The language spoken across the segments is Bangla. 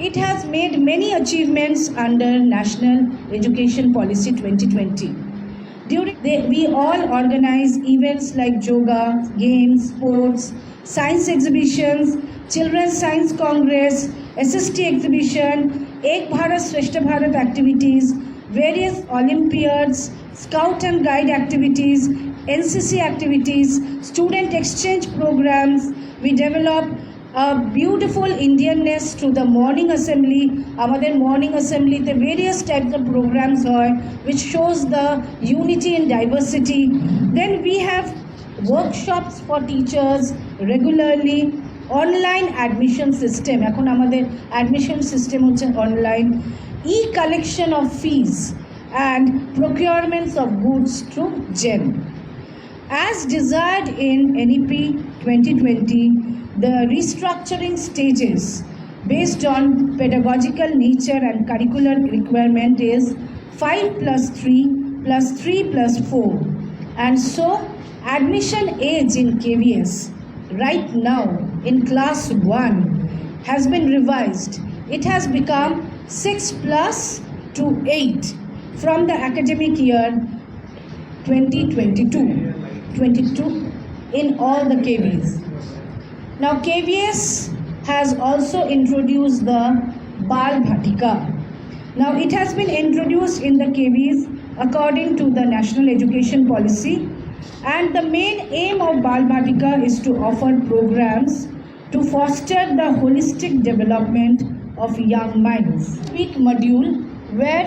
It has made many achievements under National Education Policy 2020. We all organize events like yoga, games, sports, science exhibitions, Children's Science Congress, SST exhibition, Ek Bharat Shrestha Bharat activities, various Olympiads, Scout and Guide activities, NCC activities, student exchange programs. We develop a beautiful Indianness to the morning assembly. Our morning assembly, the various types of programs are, which shows the unity in diversity. Then we have workshops for teachers regularly. Online admission system, এখন আমাদের admission system হচ্ছে online, e-collection of fees and procurements of goods through GEM. As desired in NEP 2020, the restructuring stages based on pedagogical nature and curricular requirement is 5+3 plus 3 plus 4. And so admission age in KVS right now in class 1 has been revised. It has become 6+ to 8 from the academic year 2022 in all the KVs. Now KVS has also introduced the Bal Bhatika. Now it has been introduced in the KVs according to the National Education Policy, and the main aim of Bal Bhatika is to offer programs to foster the holistic development of young minds. Week module where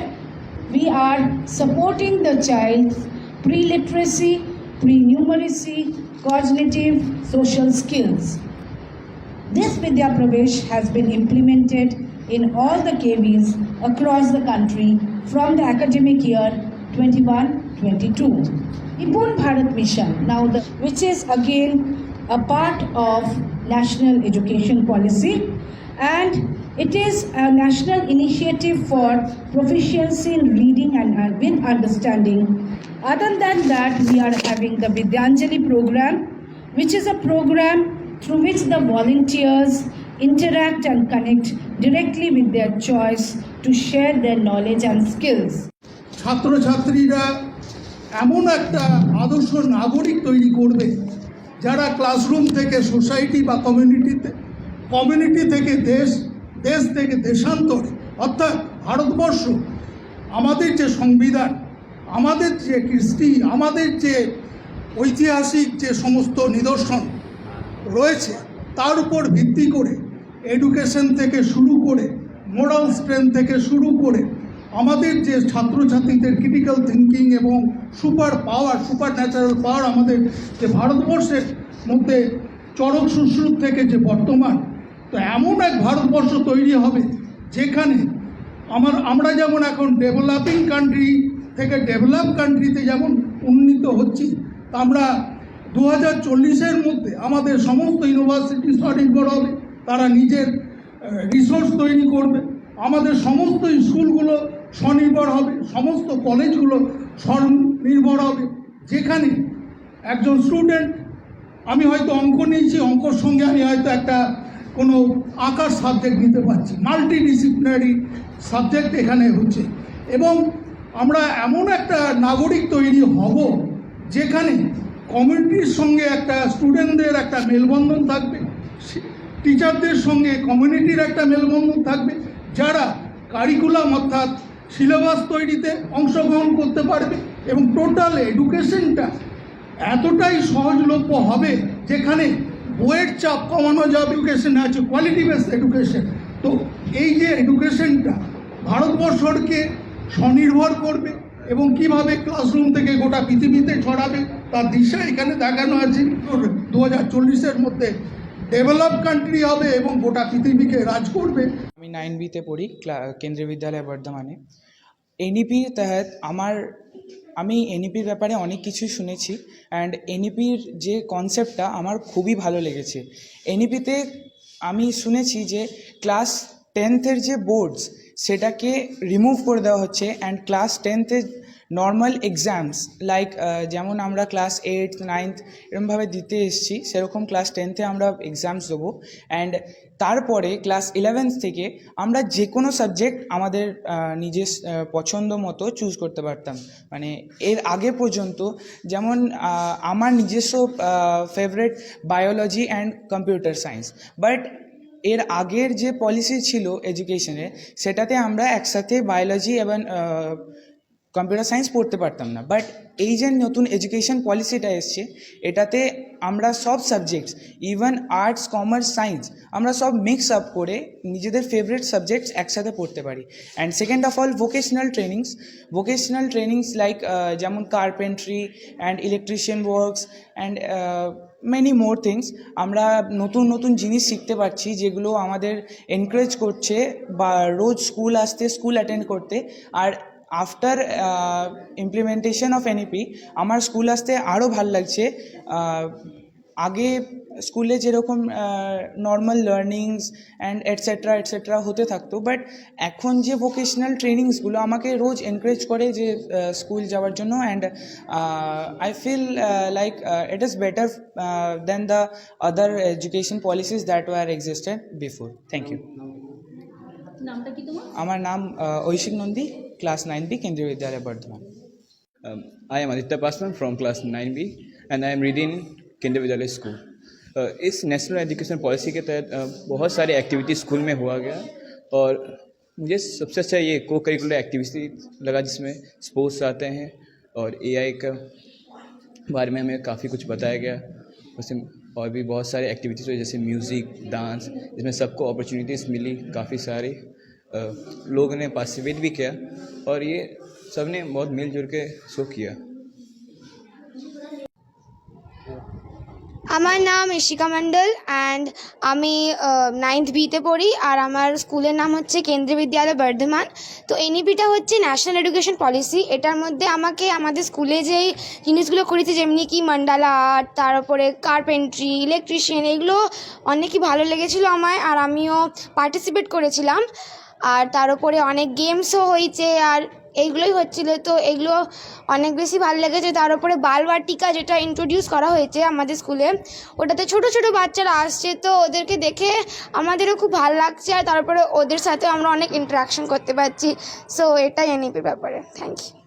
we are supporting the child's pre-literacy, pre-numeracy, cognitive, social skills. This Vidya Pravesh has been implemented in all the KVs across the country from the academic year 21-22. Nipun Bharat Mission, which is again a part of National Education Policy, and it is a national initiative for proficiency in reading and with understanding. Other than that, we are having the Vidyanjali program, which is a program through which the volunteers interact and connect directly with their choice to share their knowledge and skills. ছাত্রছাত্রীরা এমন একটা আদর্শ নাগরিক তৈরি করবে যারা ক্লাসরুম থেকে সোসাইটি বা কমিউনিটি থেকে দেশ থেকে দেশান্তরে, অর্থাৎ ভারতবর্ষ, আমাদের যে সংবিধান, আমাদের যে কৃষ্টি, আমাদের যে ঐতিহাসিক যে সমস্ত নিদর্শন রয়েছে তার উপর ভিত্তি করে এডুকেশন থেকে শুরু করে মোরাল স্ট্রেংথ থেকে শুরু করে আমাদের যে ছাত্রছাত্রীদের ক্রিটিক্যাল থিঙ্কিং এবং সুপার ন্যাচারাল পাওয়ার আমাদের যে ভারতবর্ষের মধ্যে চরক সুশ্রুত থেকে যে বর্তমান, তো এমন এক ভারতবর্ষ তৈরি হবে যেখানে আমরা যেমন এখন ডেভেলপিং কান্ট্রি থেকে ডেভেলপ কান্ট্রিতে যেমন উন্নীত হচ্ছি, তা আমরা 2040-এর মধ্যে আমাদের সমস্ত ইউনিভার্সিটি স্বনির্ভর হবে, তারা নিজের রিসোর্স তৈরি করবে, আমাদের সমস্ত স্কুলগুলো স্বনির্ভর হবে, সমস্ত কলেজগুলো স্বনির্ভর হবে, যেখানে একজন স্টুডেন্ট, আমি হয়তো অঙ্ক নিয়েছি, অঙ্কর সঙ্গে আমি হয়তো একটা কোনো আঁকার সাবজেক্ট নিতে পারছি, মাল্টিডিসিপ্লিনারি সাবজেক্ট এখানে হচ্ছে, এবং আমরা এমন একটা নাগরিক তৈরি হব যেখানে কমিউনিটির সঙ্গে একটা স্টুডেন্টদের একটা মেলবন্ধন থাকবে, টিচারদের সঙ্গে কমিউনিটির একটা মেলবন্ধন থাকবে, যারা কারিকুলাম অর্থাৎ সিলেবাস তৈরিতে অংশগ্রহণ করতে পারবে, এবং টোটাল এডুকেশনটা এতটাই সহজলভ্য হবে যেখানে বইয়ের চাপ কমানো যাবে। এডুকেশন আছে কোয়ালিটি বেসড এডুকেশন, তো এই যে এডুকেশনটা ভারতবর্ষকে স্বনির্ভর করবে এবং কিভাবে ক্লাসরুম থেকে গোটা পৃথিবীতে ছড়াবে তার দিশা এখানে দেখানো আছে। 2040-এর মধ্যে ডেভেলপ কান্ট্রি হবে এবং গোটা পৃথিবীকে রাজ করবে। আমি 9B-তে পড়ি কেন্দ্রীয় বিদ্যালয় বর্ধমানে। এনইপির তহত আমি এনইপির ব্যাপারে অনেক কিছুই শুনেছি, অ্যান্ড এনইপির যে কনসেপ্টটা আমার খুবই ভালো লেগেছে। এনইপিতে আমি শুনেছি যে ক্লাস 10th যে বোর্ডস সেটাকে রিমুভ করে দেওয়া হচ্ছে, and class 10th normal exams like যেমন আমরা ক্লাস 8th 9th এরকমভাবে দিতে এসেছি, সেরকম ক্লাস 10th আমরা এক্সামস দেবো। অ্যান্ড তারপরে ক্লাস 11th থেকে আমরা যে কোনো সাবজেক্ট আমাদের নিজের পছন্দ মতো চুজ করতে পারতাম। মানে এর আগে পর্যন্ত যেমন আমার নিজস্ব favourite biology and computer science, but এর আগের যে পলিসি ছিল এডুকেশনের, সেটাতে আমরা একসাথে বায়োলজি এবং কম্পিউটার সায়েন্স পড়তে পারতাম না। বাট এই যে নতুন এডুকেশন পলিসিটা এসছে, এটাতে আমরা সব subjects, even arts commerce science, আমরা সব মিক্স আপ করে নিজেদের ফেভারিট সাবজেক্টস একসাথে পড়তে পারি। And second of all vocational trainings like যেমন carpentry and electrician works and many more things. আমরা নতুন নতুন জিনিস শিখতে পারছি, যেগুলো আমাদের এনকারেজ করছে বা রোজ স্কুল আসতে, স্কুল অ্যাটেন্ড করতে। আর আফটার ইমপ্লিমেন্টেশন অফ এনইপি আমার স্কুল আসতে আরও ভাল লাগছে। আগে স্কুলে যেরকম নর্মাল লার্নিংস অ্যান্ড এটসেট্রা হতে থাকতো, বাট এখন যে ভোকেশনাল ট্রেনিংসগুলো আমাকে রোজ এনকারেজ করে যে স্কুল যাওয়ার জন্য। And I feel like it is better than the other education policies that were existed before. Thank you. নামটা কি তোমার? আমার নাম ঐশিক নন্দী, ক্লাস 9B, কেন্দ্রীয় বিদ্যালয় Bardhaman. I am Aditya Paswan from class 9B and I am reading केंद्रीय विद्यालय स्कूल। इस नेशनल एजुकेशन पॉलिसी के तहत बहुत सारे एक्टिविटी स्कूल में हुआ गया और मुझे सबसे अच्छा ये को करिकुलर एक्टिविटी लगा, जिसमें स्पोर्ट्स आते हैं और AI का बारे में हमें काफ़ी कुछ बताया गया। उसमें और भी बहुत सारे एक्टिविटीज़ हुई, जैसे म्यूज़िक, डांस, जिसमें सबको अपॉर्चुनिटीज़ मिली। काफ़ी सारे लोगों ने पार्टिसिपेट भी किया और ये सब ने बहुत मिलजुल के शो किया। আমার নাম ইশিকা মণ্ডল অ্যান্ড আমি 9th বিতে পড়ি আর আমার স্কুলের নাম হচ্ছে কেন্দ্রীয় বিদ্যালয় বর্ধমান। তো এনইপিটা হচ্ছে ন্যাশনাল এডুকেশন পলিসি। এটার মধ্যে আমাকে আমাদের স্কুলে যেই জিনিসগুলো করেছে, যেমনি কি মান্ডালা আর্ট, তারপরে কার্পেন্ট্রি, ইলেকট্রিশিয়ান, এগুলো অনেকই ভালো লেগেছিলো আমায়, আর আমিও পার্টিসিপেট করেছিলাম। আর তার উপরে অনেক গেমসও হয়েছে আর এইগুলোই হচ্ছিলো, তো এগুলো অনেক বেশি ভালো লেগেছে। তার উপরে বালবাটিকা যেটা ইন্ট্রোডিউস করা হয়েছে আমাদের স্কুলে, ওটাতে ছোটো ছোটো বাচ্চারা আসছে, তো ওদেরকে দেখে আমাদেরও খুব ভালো লাগছে। আর তারপরে ওদের সাথেও আমরা অনেক ইন্টারাকশন করতে পারছি। সো এটাই এনইপির ব্যাপারে। Thank you.